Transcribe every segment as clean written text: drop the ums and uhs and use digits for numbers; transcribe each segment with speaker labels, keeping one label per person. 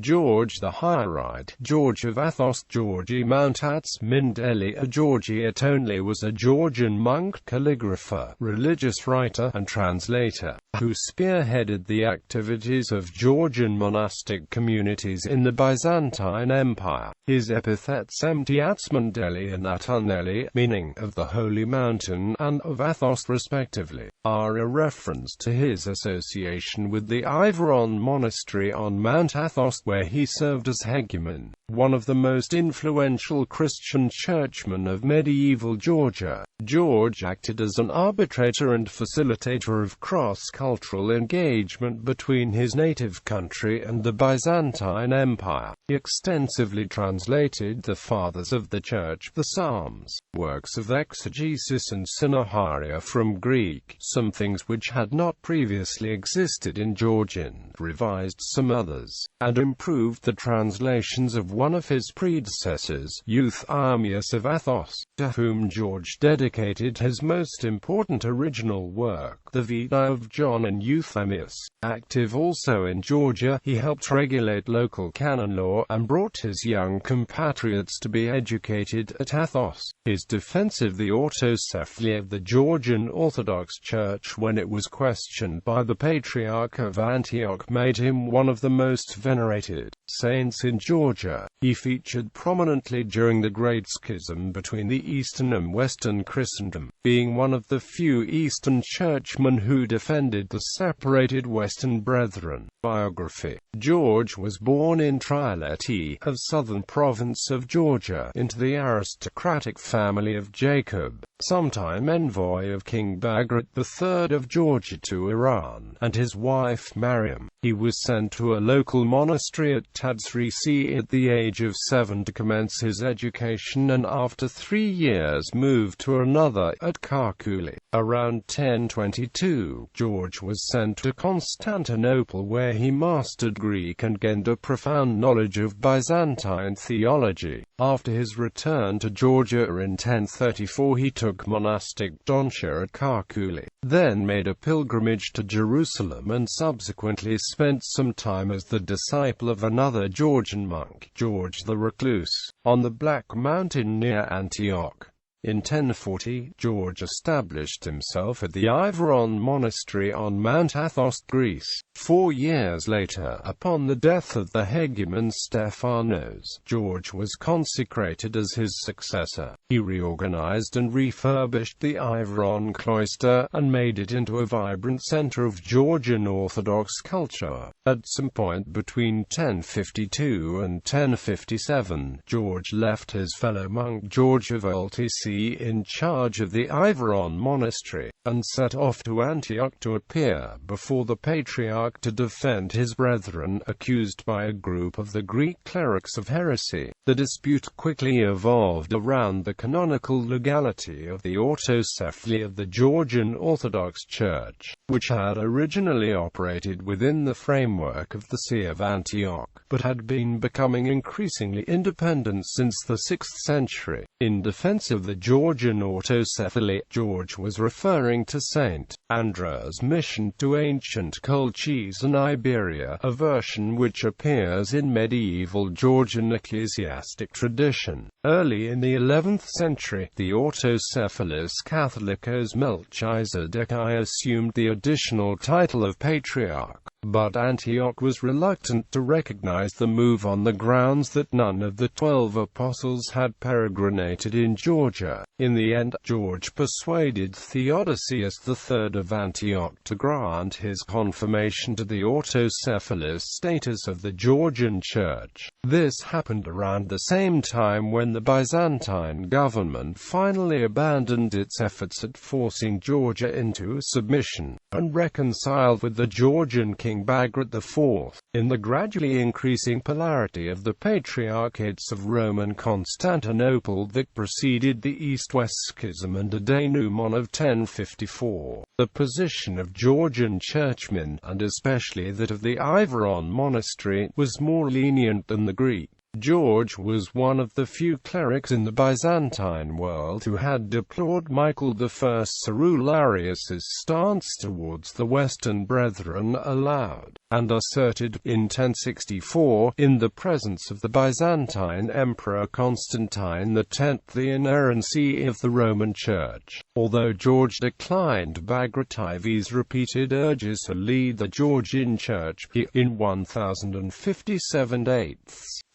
Speaker 1: George the Hagiorite, George of Athos, Giorgi Mtatsmindeli, Giorgi Atoneli was a Georgian monk, calligrapher, religious writer, and translator, who spearheaded the activities of Georgian monastic communities in the Byzantine Empire. His epithets Mt'atsmindeli and At'oneli, meaning of the Holy Mountain and of Athos respectively, are a reference to his association with the Iviron monastery on Mount Athos, where he served as hegumen, one of the most influential Christian churchmen of medieval Georgia. George acted as an arbitrator and facilitator of cross-cultural engagement between his native country and the Byzantine Empire. He extensively translated the Fathers of the Church, the Psalms, works of exegesis and synaxaria from Greek, some things which had not previously existed in Georgian, revised some others, and improved the translations of one of his predecessors, Euthymius of Athos, to whom George dedicated his most important original work, the Vitae of John and Euthymius. Active also in Georgia, he helped regulate local canon law, and brought his young compatriots to be educated at Athos. His defense of the autocephaly of the Georgian Orthodox Church when it was questioned by the Patriarch of Antioch made him one of the most venerated saints in Georgia. He featured prominently during the Great Schism between the Eastern and Western Christendom, being one of the few Eastern churchmen who defended the separated Western Brethren. Biography. George was born in Trileti, of southern province of Georgia, into the aristocratic family of Jacob, sometime envoy of King Bagrat III of Georgia to Iran, and his wife Mariam. He was sent to a local monastery at Tadrisi at the age of 7 to commence his education, and after 3 years moved to another at Karkuli. Around 1022, George was sent to Constantinople, where he mastered Greek and gained a profound knowledge of Byzantine theology. After his return to Georgia in 1034, he took monastic tonsure at Karkuli, then made a pilgrimage to Jerusalem, and subsequently spent some time as the disciple of another Georgian monk, George the Recluse, on the Black Mountain near Antioch. In 1040, George established himself at the Iviron monastery on Mount Athos, Greece. 4 years later, upon the death of the hegumen Stephanos, George was consecrated as his successor. He reorganized and refurbished the Iviron cloister, and made it into a vibrant center of Georgian Orthodox culture. At some point between 1052 and 1057, George left his fellow monk Georgi of Atoneli in charge of the Iviron monastery, and set off to Antioch to appear before the Patriarch to defend his brethren accused by a group of the Greek clerics of heresy. The dispute quickly evolved around the canonical legality of the autocephaly of the Georgian Orthodox Church, which had originally operated within the framework of the See of Antioch, but had been becoming increasingly independent since the 6th century. In defense of the Georgian autocephaly, George was referring to Saint Andrew's mission to ancient Colchis in Iberia, a version which appears in medieval Georgian ecclesiastic tradition. Early in the 11th century, the autocephalous Catholicos Melchizedeki assumed the additional title of Patriarch, but Antioch was reluctant to recognize the move on the grounds that none of the 12 apostles had peregrinated in Georgia. In the end, George persuaded Theodosius III of Antioch to grant his confirmation to the autocephalous status of the Georgian Church. This happened around the same time when the Byzantine government finally abandoned its efforts at forcing Georgia into submission, and reconciled with the Georgian king Bagrat IV. In the gradually increasing polarity of the patriarchates of Rome and Constantinople that preceded the East-West Schism and a denouement of 1054, the position of Georgian churchmen, and especially that of the Iviron monastery, was more lenient than the Greek. George was one of the few clerics in the Byzantine world who had deplored Michael I's Cerularius's stance towards the Western Brethren aloud, and asserted, in 1064, in the presence of the Byzantine Emperor Constantine X, the inerrancy of the Roman Church. Although George declined Bagrativi's repeated urges to lead the Georgian Church, he, in 1057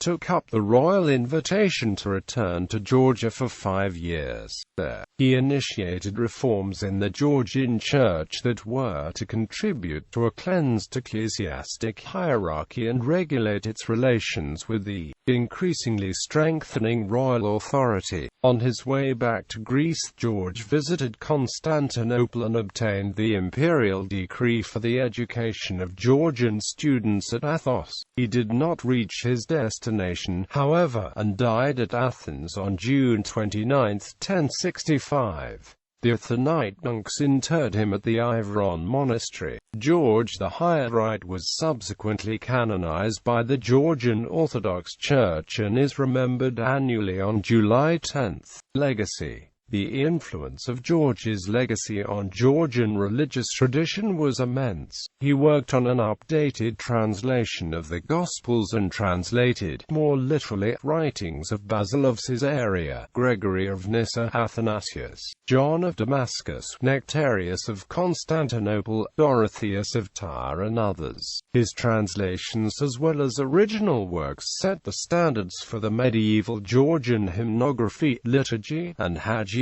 Speaker 1: took up the royal invitation to return to Georgia for 5 years. There, he initiated reforms in the Georgian Church that were to contribute to a cleansed ecclesiastic hierarchy and regulate its relations with the increasingly strengthening royal authority. On his way back to Greece, George visited Constantinople and obtained the imperial decree for the education of Georgian students at Athos. He did not reach his destination, however, and died at Athens on June 29, 1065. The Athonite monks interred him at the Iviron monastery. George the Hagiorite was subsequently canonized by the Georgian Orthodox Church and is remembered annually on July 10. Legacy. The influence of George's legacy on Georgian religious tradition was immense. He worked on an updated translation of the Gospels and translated, more literally, writings of Basil of Caesarea, Gregory of Nyssa, Athanasius, John of Damascus, Nectarius of Constantinople, Dorotheus of Tyre and others. His translations as well as original works set the standards for the medieval Georgian hymnography, liturgy, and hagiography.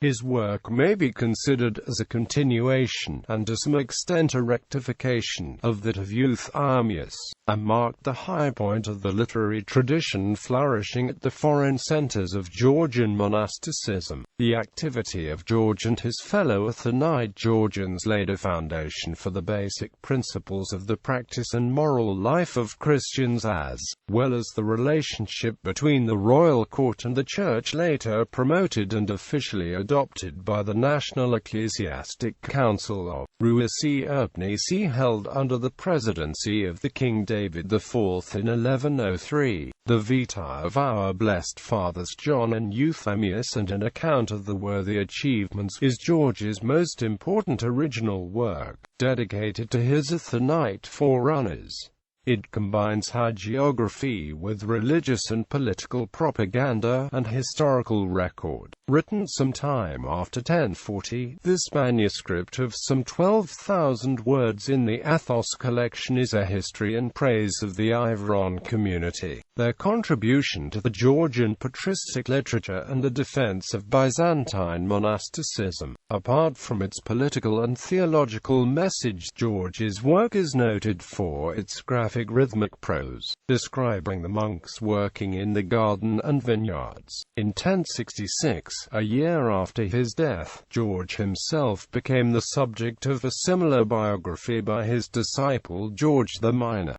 Speaker 1: His work may be considered as a continuation, and to some extent a rectification, of that of Euthymius, and marked the high point of the literary tradition flourishing at the foreign centers of Georgian monasticism. The activity of George and his fellow Athonite Georgians laid a foundation for the basic principles of the practice and moral life of Christians, as well as the relationship between the royal court and the church, later promoted and officially adopted by the National Ecclesiastic Council of Ruisi held under the presidency of the King David IV in 1103. The Vitae of our blessed fathers John and Euthymius and an account of the worthy achievements is George's most important original work, dedicated to his Athonite forerunners. It combines hagiography with religious and political propaganda and historical record. Written some time after 1040, this manuscript of some 12,000 words in the Athos collection is a history and praise of the Iviron community, their contribution to the Georgian patristic literature and the defense of Byzantine monasticism. Apart from its political and theological message, George's work is noted for its graphic rhythmic prose, describing the monks working in the garden and vineyards. In 1066, a year after his death, George himself became the subject of a similar biography by his disciple George the Minor.